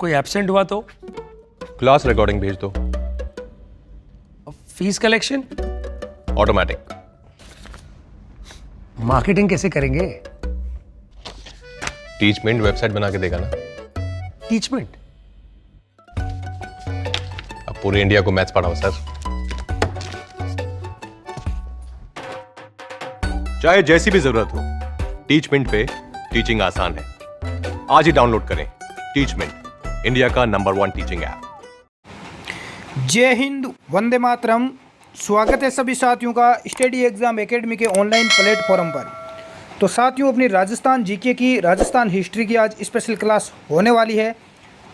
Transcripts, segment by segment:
कोई एब्सेंट हुआ तो? क्लास रिकॉर्डिंग भेज दो। Fees collection? ऑटोमेटिक। मार्केटिंग कैसे करेंगे? टीचमेंट वेबसाइट बना के देगा ना। टीचमेंट? अब पूरे इंडिया को मैथ्स पढ़ाओ सर। चाहे जैसी भी जरूरत हो, टीचमेंट पे टीचिंग आसान है। आज ही डाउनलोड करें टीचमेंट, इंडिया का नंबर 1 टीचिंग ऐप। जय हिंद, वंदे मातरम। स्वागत है सभी साथियों का स्टडी एग्जाम एकेडमी के ऑनलाइन प्लेटफॉर्म पर। तो साथियों, अपनी राजस्थान जीके की, राजस्थान हिस्ट्री की आज स्पेशल क्लास होने वाली है।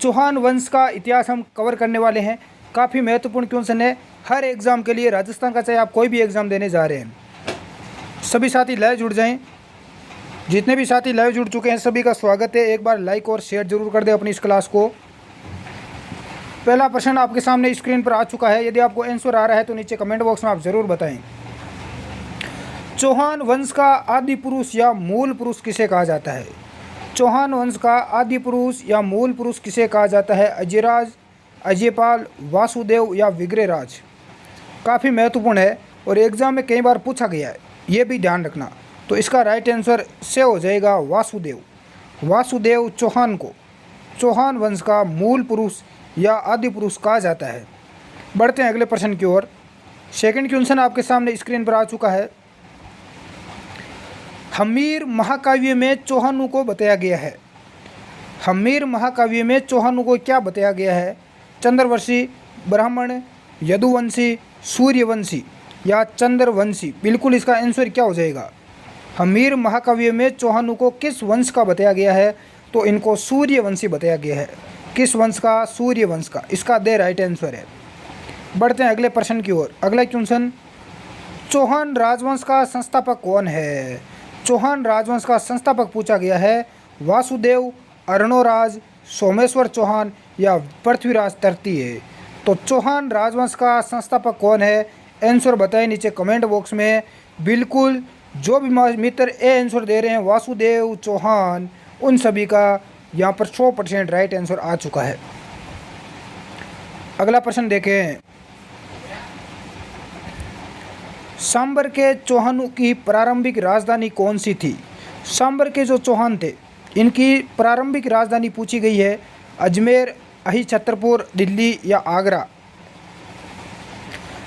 चौहान वंश का इतिहास हम कवर करने वाले हैं। काफ़ी महत्वपूर्ण क्वेश्चन है हर एग्ज़ाम के लिए, राजस्थान का चाहे आप कोई भी एग्ज़ाम देने जा रहे हैं। सभी साथी लाइव जुड़ जाएं। जितने भी साथी लाइव जुड़ चुके हैं सभी का स्वागत है। एक बार लाइक और शेयर जरूर कर दें अपनी इस क्लास को। पहला प्रश्न आपके सामने स्क्रीन पर आ चुका है। यदि आपको आंसर आ रहा है तो नीचे कमेंट बॉक्स में आप ज़रूर बताएं। चौहान वंश का आदि पुरुष या मूल पुरुष किसे कहा जाता है? चौहान वंश का आदि पुरुष या मूल पुरुष किसे कहा जाता है? अजयराज, अजयपाल, वासुदेव या विग्रहराज? काफ़ी महत्वपूर्ण है और एग्जाम में कई बार पूछा गया है, ये भी ध्यान रखना। तो इसका राइट आंसर से हो जाएगा वासुदेव। वासुदेव चौहान को चौहान वंश का मूल पुरुष या आदि पुरुष कहा जाता है। बढ़ते हैं अगले प्रश्न की ओर। सेकंड क्वेश्चन आपके सामने स्क्रीन पर आ चुका है। हम्मीर महाकाव्य में चौहानों को बताया गया है। हम्मीर महाकाव्य में चौहानों को क्या बताया गया है? चंद्रवंशी, ब्राह्मण, यदुवंशी, सूर्यवंशी या चंद्रवंशी? बिल्कुल इसका आंसर क्या हो जाएगा? हम्मीर महाकाव्य में चौहानों को किस वंश का बताया गया है? तो इनको सूर्यवंशी बताया गया है। किस वंश का? सूर्यवंश का। इसका दे राइट आंसर है। बढ़ते हैं अगले प्रश्न की ओर। अगला क्वेश्चन, चौहान राजवंश का संस्थापक कौन है? चौहान राजवंश का संस्थापक पूछा गया है। वासुदेव, अर्णोराज, सोमेश्वर चौहान या पृथ्वीराज तृतीय? तो चौहान राजवंश का संस्थापक कौन है? आंसर बताएं नीचे कमेंट बॉक्स में। बिल्कुल जो भी मित्र ए आंसर दे रहे हैं वासुदेव चौहान, उन सभी का यहाँ पर 100% राइट आंसर आ चुका है। अगला प्रश्न देखें। सांबर के चौहानों की प्रारंभिक राजधानी कौन सी थी? सांबर के जो चौहान थे इनकी प्रारंभिक राजधानी पूछी गई है। अजमेर, अहिछत्रपुर, दिल्ली या आगरा?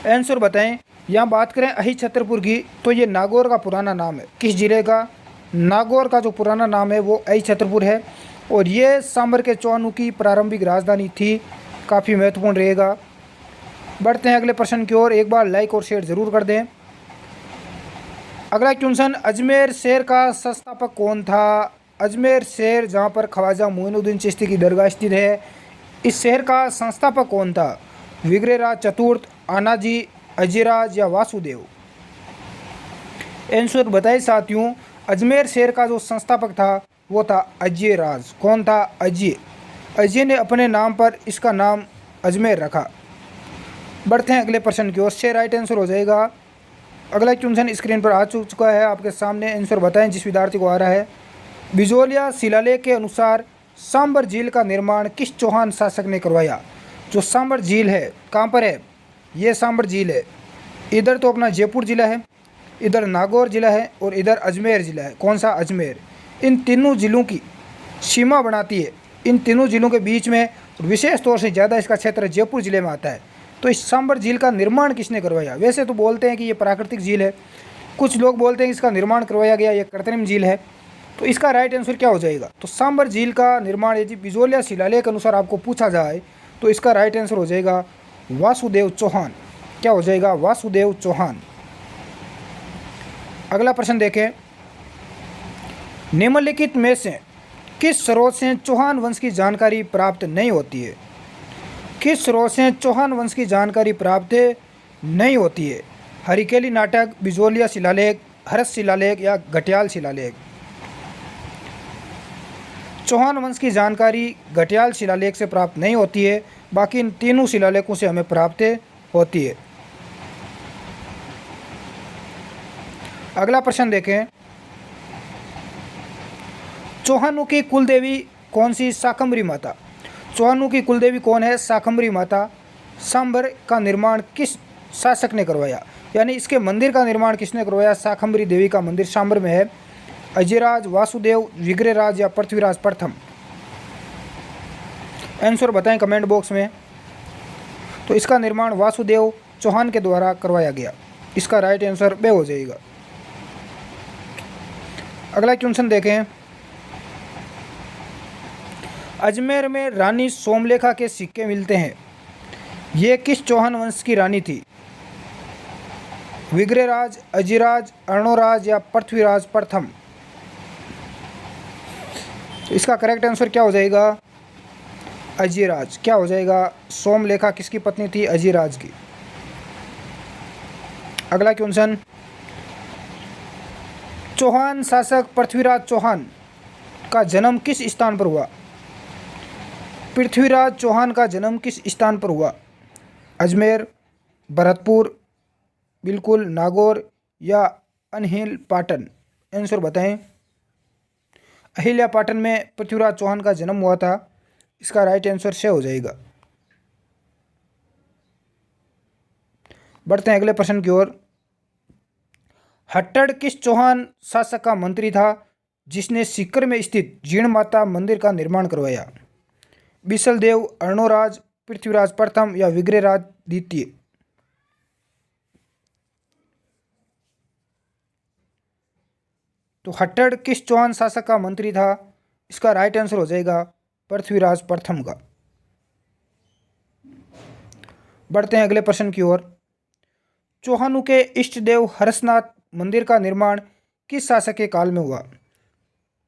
आंसर बताएं। यहाँ बात करें अहिछत्रपुर की तो ये नागौर का पुराना नाम है। किस जिले का? नागौर का जो पुराना नाम है वो अहिछत्रपुर है और ये सांबर के चौहानों की प्रारंभिक राजधानी थी। काफ़ी महत्वपूर्ण रहेगा। बढ़ते हैं अगले प्रश्न की ओर। एक बार लाइक और शेयर ज़रूर कर दें। अगला क्वेश्चन, अजमेर शहर का संस्थापक कौन था? अजमेर शहर जहाँ पर ख्वाजा मोइनुद्दीन चिश्ती की दरगाह स्थित है, इस शहर का संस्थापक कौन था? विग्रहराज चतुर्थ, आनाजी, अजयराज या वासुदेव? आंसर बताए साथियों। अजमेर शहर का जो संस्थापक था वो था अजयराज। कौन था? अजय। अजय ने अपने नाम पर इसका नाम अजमेर रखा। बढ़ते हैं अगले प्रश्न की ओर। से राइट आंसर हो जाएगा। अगला क्वेश्चन स्क्रीन पर आ चुका है आपके सामने। आंसर बताएं जिस विद्यार्थी को आ रहा है। बिजोलिया शिलालेख के अनुसार सांबर झील का निर्माण किस चौहान शासक ने करवाया? जो सांबर झील है कहाँ पर है? ये सांबर झील है। इधर तो अपना जयपुर ज़िला है, इधर नागौर ज़िला है और इधर अजमेर ज़िला है। कौन सा? अजमेर। इन तीनों ज़िलों की सीमा बनाती है। इन तीनों ज़िलों के बीच में विशेष तौर से ज़्यादा इसका क्षेत्र जयपुर ज़िले में आता है। तो इस सांबर झील का निर्माण किसने करवाया? वैसे तो बोलते हैं कि ये प्राकृतिक झील है, कुछ लोग बोलते हैं कि इसका निर्माण करवाया गया, ये कृत्रिम झील है। तो इसका राइट आंसर क्या हो जाएगा? तो सांबर झील का निर्माण यदि बिजोलिया शिलालेख के अनुसार आपको पूछा जाए तो इसका राइट आंसर हो जाएगा वासुदेव चौहान। क्या हो जाएगा? वासुदेव चौहान। अगला प्रश्न देखें। निम्नलिखित में से किस स्रोत से चौहान वंश की जानकारी प्राप्त नहीं होती है? किस स्रोत से चौहान वंश की जानकारी प्राप्त नहीं होती है? हरिकेली नाटक, बिजोलिया शिलालेख, हर्ष शिलालेख या घटियाल शिलालेख? चौहान वंश की जानकारी घटियाल शिलालेख से प्राप्त नहीं होती है, बाकी इन तीनों शिलालेखों से हमें प्राप्त होती है। अगला प्रश्न देखें। चौहानों की कुल देवी कौन सी? शाकंभरी माता। चौहानों की कुलदेवी कौन है? शाकंभरी माता। सांबर का निर्माण किस शासक ने करवाया? यानी इसके मंदिर का निर्माण किसने करवाया? शाकंभरी देवी का मंदिर सांबर में है। अजयराज, वासुदेव, विग्रहराज या पृथ्वीराज प्रथम? आंसर बताएं कमेंट बॉक्स में। तो इसका निर्माण वासुदेव चौहान के द्वारा करवाया गया। इसका राइट आंसर बे हो जाएगा। अगला क्वेश्चन देखें। अजमेर में रानी सोमलेखा के सिक्के मिलते हैं। ये किस चौहान वंश की रानी थी? विग्रहराज, अजिराज, अर्णोराज या पृथ्वीराज प्रथम? तो इसका करेक्ट आंसर क्या हो जाएगा? अजिराज। क्या हो जाएगा? सोमलेखा किसकी पत्नी थी? अजिराज की। अगला क्वेश्चन। चौहान शासक पृथ्वीराज चौहान का जन्म किस स्थान पर हुआ? पृथ्वीराज चौहान का जन्म किस स्थान पर हुआ? अजमेर, भरतपुर, बिल्कुल नागौर या अनहिल पाटन? आंसर बताएं। अहिल्या पाटन में पृथ्वीराज चौहान का जन्म हुआ था। इसका राइट आंसर से हो जाएगा। बढ़ते हैं अगले प्रश्न की ओर। हट्टड़ किस चौहान शासक का मंत्री था जिसने सीकर में स्थित जीर्ण माता मंदिर का निर्माण करवाया? बिसलदेव, अर्णोराज, पृथ्वीराज प्रथम या विग्रहराज द्वितीय? तो हट्टड़ किस चौहान शासक का मंत्री था? इसका राइट आंसर हो जाएगा पृथ्वीराज प्रथम का। बढ़ते हैं अगले प्रश्न की ओर। चौहानों के इष्ट देव हर्षनाथ मंदिर का निर्माण किस शासक के काल में हुआ?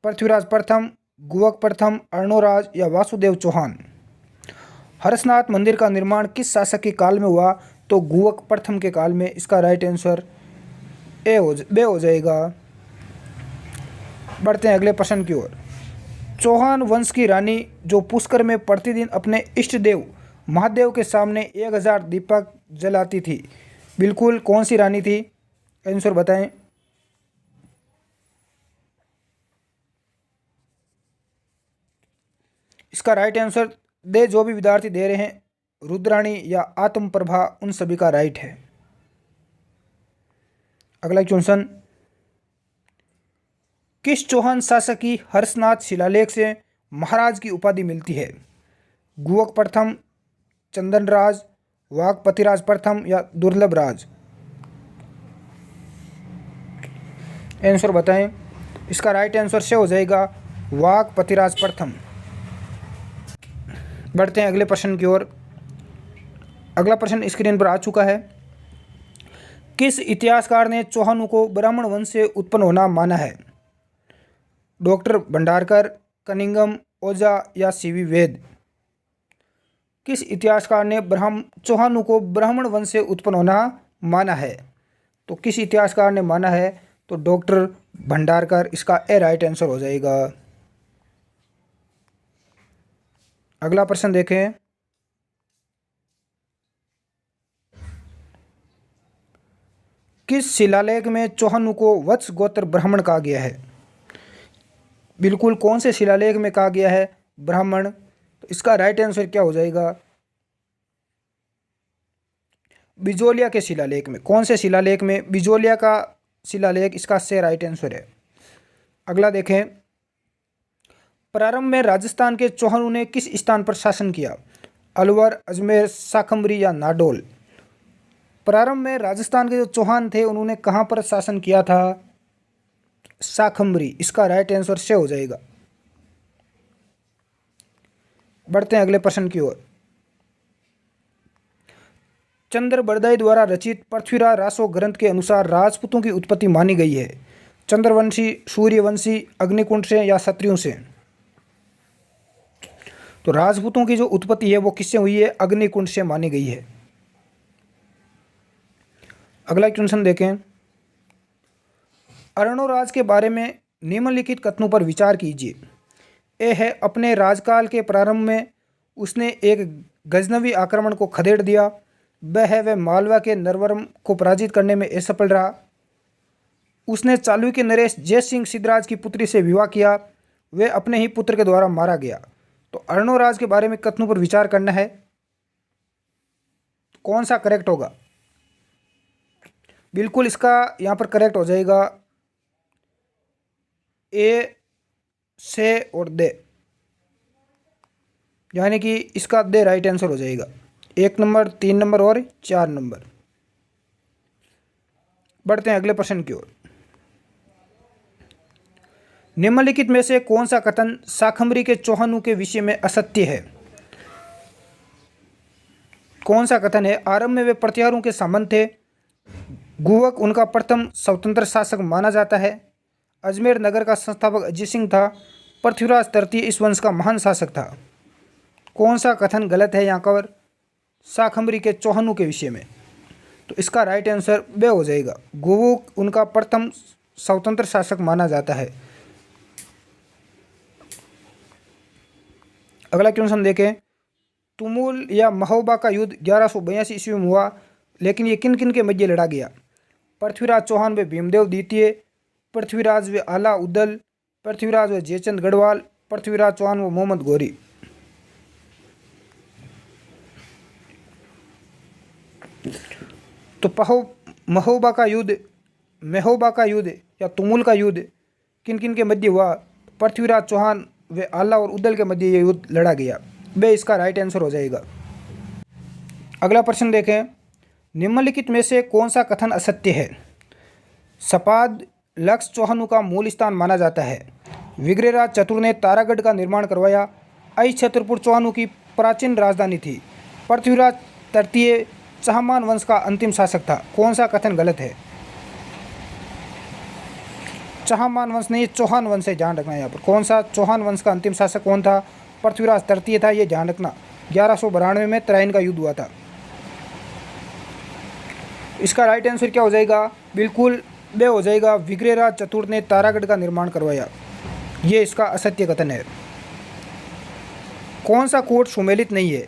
पृथ्वीराज प्रथम, गुवक प्रथम, अर्णोराज या वासुदेव चौहान? हर्षनाथ मंदिर का निर्माण किस शासक के काल में हुआ? तो गुवक प्रथम के काल में। इसका राइट आंसर बे हो जाएगा। बढ़ते हैं अगले प्रश्न की ओर। चौहान वंश की रानी जो पुष्कर में प्रतिदिन अपने इष्ट देव महादेव के सामने 1000 दीपक जलाती थी, बिल्कुल कौन सी रानी थी? आंसर बताएं। इसका राइट आंसर जो भी विद्यार्थी दे रहे हैं, रुद्राणी या आत्म प्रभा, उन सभी का राइट है। अगला क्वेश्चन। किस चौहान शासक की हर्षनाथ शिलालेख से महाराज की उपाधि मिलती है? गुवक प्रथम, चंदनराज, वाघपतिराज प्रथम या दुर्लभ राज? आंसर बताएं। इसका राइट आंसर से हो जाएगा वाघपतिराज प्रथम। बढ़ते हैं अगले प्रश्न की ओर। अगला प्रश्न स्क्रीन पर आ चुका है। किस इतिहासकार ने चौहानों को ब्राह्मण वंश से उत्पन्न होना माना है? डॉक्टर भंडारकर, कनिंगम, ओझा या सीवी वेद? किस इतिहासकार ने चौहानों को ब्राह्मण वंश से उत्पन्न होना माना है? तो किस इतिहासकार ने माना है? तो डॉक्टर भंडारकर। इसका राइट आंसर हो जाएगा। अगला प्रश्न देखें। किस शिलालेख में चौहानों को वत्स गोत्र ब्राह्मण कहा गया है? बिल्कुल कौन से शिलालेख में कहा गया है ब्राह्मण? तो इसका राइट आंसर क्या हो जाएगा? बिजोलिया के शिलालेख में। कौन से शिलालेख में? बिजोलिया का शिलालेख। इसका से राइट आंसर है। अगला देखें। प्रारंभ में राजस्थान के चौहानों ने किस स्थान पर शासन किया? अलवर, अजमेर, शाकंभरी या नाडोल? प्रारंभ में राजस्थान के जो चौहान थे उन्होंने कहाँ पर शासन किया था? शाकंभरी। इसका राइट आंसर से हो जाएगा। बढ़ते हैं अगले प्रश्न की ओर। चंद्र बरदाई द्वारा रचित पृथ्वीराज रासो ग्रंथ के अनुसार राजपूतों की उत्पत्ति मानी गई है। चंद्रवंशी, सूर्यवंशी, अग्निकुंड से या क्षत्रियों से? तो राजपूतों की जो उत्पत्ति है वो किससे हुई है? अग्निकुंड से मानी गई है। अगला क्वेश्चन देखें। अर्णोराज के बारे में निम्नलिखित कथनों पर विचार कीजिए। ए है, अपने राजकाल के प्रारंभ में उसने एक गजनवी आक्रमण को खदेड़ दिया। ब है, वह मालवा के नरवरम को पराजित करने में असफल रहा। उसने चालुक्य नरेश जय सिंह सिद्धराज की पुत्री से विवाह किया। वह अपने ही पुत्र के द्वारा मारा गया। तो अर्णोराज के बारे में कथनों पर विचार करना है। कौन सा करेक्ट होगा? बिल्कुल इसका यहाँ पर करेक्ट हो जाएगा ए, से और दे, यानी कि इसका दे राइट आंसर हो जाएगा। 1 नंबर, 3 नंबर और 4 नंबर। बढ़ते हैं अगले प्रश्न की ओर। निम्नलिखित में से कौन सा कथन शाकंभरी के चौहानों के विषय में असत्य है? कौन सा कथन है? आरंभ में वे प्रतिहारों के संबंध थे। गुवक उनका प्रथम स्वतंत्र शासक माना जाता है। अजमेर नगर का संस्थापक अजय सिंह था। पृथ्वीराज तृतीय इस वंश का महान शासक था। कौन सा कथन गलत है यहाँ पर शाकंभरी के चौहानों के विषय में? तो इसका राइट आंसर बे हो जाएगा। गुवक उनका प्रथम स्वतंत्र शासक माना जाता है। अगला क्वेश्चन देखें। तुमुल या महोबा का युद्ध 1182 ईस्वी में हुआ, लेकिन ये किन किन के मध्य लड़ा गया? पृथ्वीराज चौहान व भीमदेव द्वितीय, पृथ्वीराज व आला उदल, पृथ्वीराज व जयचंद गढ़वाल, पृथ्वीराज चौहान व मोहम्मद गौरी। तो महोबा का युद्ध या तुमुल का युद्ध किन किन के मध्य हुआ? पृथ्वीराज चौहान व आला और उदल के मध्य ये युद्ध लड़ा गया। बे इसका राइट आंसर हो जाएगा। अगला प्रश्न देखें। निम्नलिखित में से कौन सा कथन असत्य है? सपाद लक्ष्य चौहानों का मूल स्थान माना जाता है। विग्रहराज चतुर ने तारागढ़ का निर्माण करवाया। आई छतरपुर चौहानों की प्राचीन राजधानी थी। पृथ्वीराज तृतीय चहमान वंश का अंतिम शासक था। कौन सा कथन गलत है? चहमान वंश नहीं, चौहान वंश है, ध्यान रखना। यहाँ पर कौन सा चौहान वंश का अंतिम शासक कौन था? पृथ्वीराज तृतीय था, ये ध्यान रखना। 1192 में तराइन का युद्ध हुआ था। इसका राइट आंसर क्या हो जाएगा? बिल्कुल बे हो जाएगा। विग्रहराज चतुर ने तारागढ़ का निर्माण करवाया, ये इसका असत्य कथन है। कौन सा कोट सुमेलित नहीं है?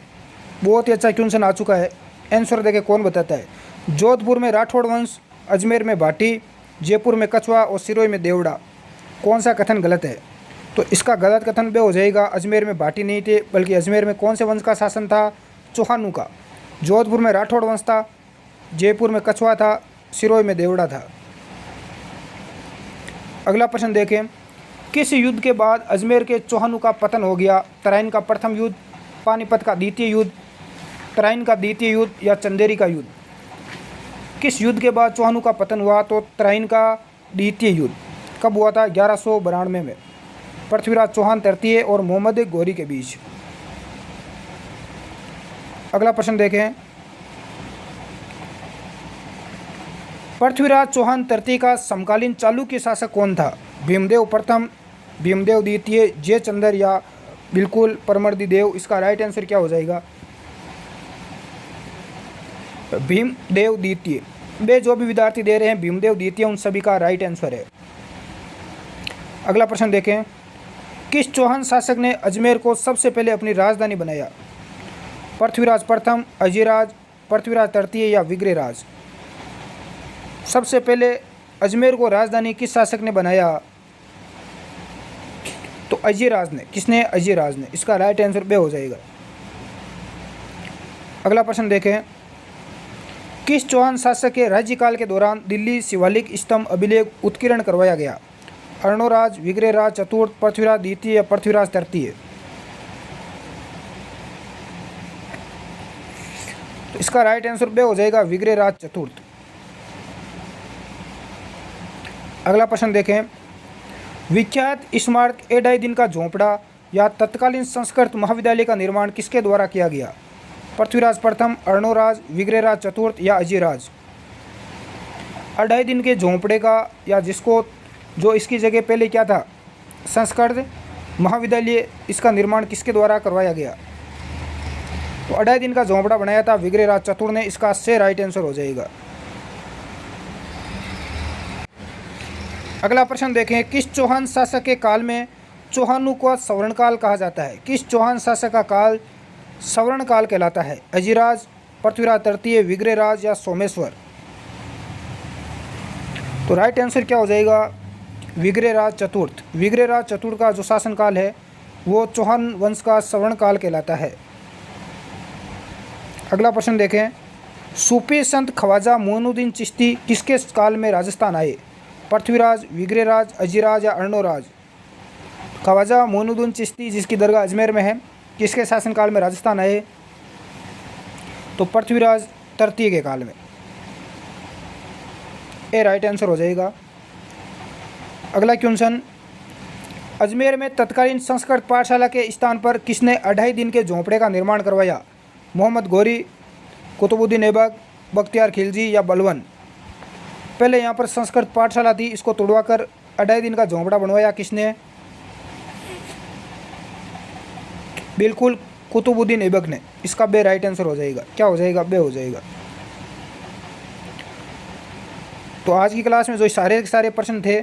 बहुत ही अच्छा क्वेश्चन आ चुका है। आंसर देके कौन बताता है? जोधपुर में राठौड़ वंश, अजमेर में भाटी, जयपुर में कछवा और सिरोही में देवड़ा। कौन सा कथन गलत है? तो इसका गलत कथन बे हो जाएगा। अजमेर में भाटी नहीं थे, बल्कि अजमेर में कौन से वंश का शासन था? चौहानों का। जोधपुर में राठौड़ वंश था, जयपुर में कछवा था, सिरोही में देवड़ा था। अगला प्रश्न देखें। किस युद्ध के बाद अजमेर के चौहानों का पतन हो गया? तराइन का प्रथम युद्ध, पानीपत का द्वितीय युद्ध, तराइन का द्वितीय युद्ध या चंदेरी का युद्ध? किस युद्ध के बाद चौहानों का पतन हुआ? तो तराइन का द्वितीय युद्ध। कब हुआ था? 1192 में, पृथ्वीराज चौहान तृतीय और मोहम्मद गौरी के बीच। अगला प्रश्न देखें। पृथ्वीराज चौहान तृतीय का समकालीन चालुक्य शासक कौन था? भीमदेव प्रथम, भीमदेव द्वितीय, जयचंद्र या बिल्कुल परमर्दी देव? इसका राइट आंसर क्या हो जाएगा? भीमदेव द्वितीय। वे जो भी विद्यार्थी दे रहे हैं भीमदेव द्वितीय, उन सभी का राइट आंसर है। अगला प्रश्न देखें। किस चौहान शासक ने अजमेर को सबसे पहले अपनी राजधानी बनाया? पृथ्वीराज प्रथम, अजयराज, पृथ्वीराज तृतीय या विग्रहराज? सबसे पहले अजमेर को राजधानी किस शासक ने बनाया? तो अजयराज ने। किसने? अजयराज ने। इसका राइट आंसर बे हो जाएगा। अगला प्रश्न देखें। किस चौहान शासक के राज्यकाल के दौरान दिल्ली शिवालिक स्तंभ अभिलेख उत्कीर्ण करवाया गया? अर्णोराज, विग्रहराज चतुर्थ, पृथ्वीराज द्वितीय या पृथ्वीराज तृतीय? तो इसका राइट आंसर बे हो जाएगा विग्रहराज चतुर्थ। अगला प्रश्न देखें। विख्यात स्मारक एडाई दिन का झोंपड़ा या तत्कालीन संस्कृत महाविद्यालय का निर्माण किसके द्वारा किया गया? पृथ्वीराज प्रथम, अर्णोराज, विग्रहराज चतुर्थ या अजयराज? अढ़ाई दिन के झोंपड़े का या जो इसकी जगह पहले क्या था, संस्कृत महाविद्यालय, इसका निर्माण किसके द्वारा करवाया गया? तो अढ़ाई दिन का झोंपड़ा बनाया था विग्रहराज चतुर ने। इसका से राइट आंसर हो जाएगा। अगला प्रश्न देखें। किस चौहान शासक के काल में चौहानों को स्वर्णकाल कहा जाता है? किस चौहान शासक का काल स्वर्णकाल कहलाता है? अजयराज, पृथ्वीराज तृतीय, विग्रहराज या सोमेश्वर? तो राइट आंसर क्या हो जाएगा? विग्रहराज चतुर्थ। विग्रहराज चतुर्थ का जो शासनकाल है वो चौहान वंश का सवर्ण काल कहलाता है। अगला प्रश्न देखें, सूफी संत ख्वाजा मोइनुद्दीन चिश्ती किसके काल में राजस्थान आए? पृथ्वीराज, विग्रहराज, अजीराज या अर्णोराज? ख्वाजा मोइनुद्दीन चिश्ती जिसकी दरगाह अजमेर में है, किसके शासनकाल में राजस्थान आए? तो पृथ्वीराज तृतीय के काल में। ए राइट आंसर हो जाएगा। अगला क्वेश्चन, अजमेर में तत्कालीन संस्कृत पाठशाला के स्थान पर किसने 2.5 दिन के झोंपड़े का निर्माण करवाया? मोहम्मद गौरी, कुतुबुद्दीन ऐबक, बख्तियार खिलजी या बलवन? पहले यहाँ पर संस्कृत पाठशाला थी, इसको तोड़वाकर 2.5 दिन का झोंपड़ा बनवाया किसने? बिल्कुल कुतुबुद्दीन ऐबक ने। इसका बे राइट आंसर हो जाएगा। क्या हो जाएगा? बे हो जाएगा। तो आज की क्लास में जो सारे के सारे प्रश्न थे,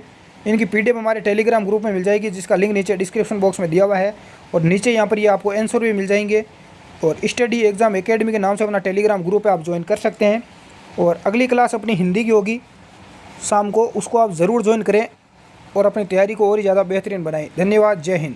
इनकी पीडीएफ हमारे टेलीग्राम ग्रुप में मिल जाएगी, जिसका लिंक नीचे डिस्क्रिप्शन बॉक्स में दिया हुआ है, और नीचे यहाँ पर ये आपको आंसर भी मिल जाएंगे। और स्टडी एग्जाम एकेडमी के नाम से अपना टेलीग्राम ग्रुप है, आप ज्वाइन कर सकते हैं। और अगली क्लास अपनी हिंदी की होगी शाम को, उसको आप ज़रूर ज्वाइन करें और अपनी तैयारी को और ही ज़्यादा बेहतरीन बनाएं। धन्यवाद। जय हिंद।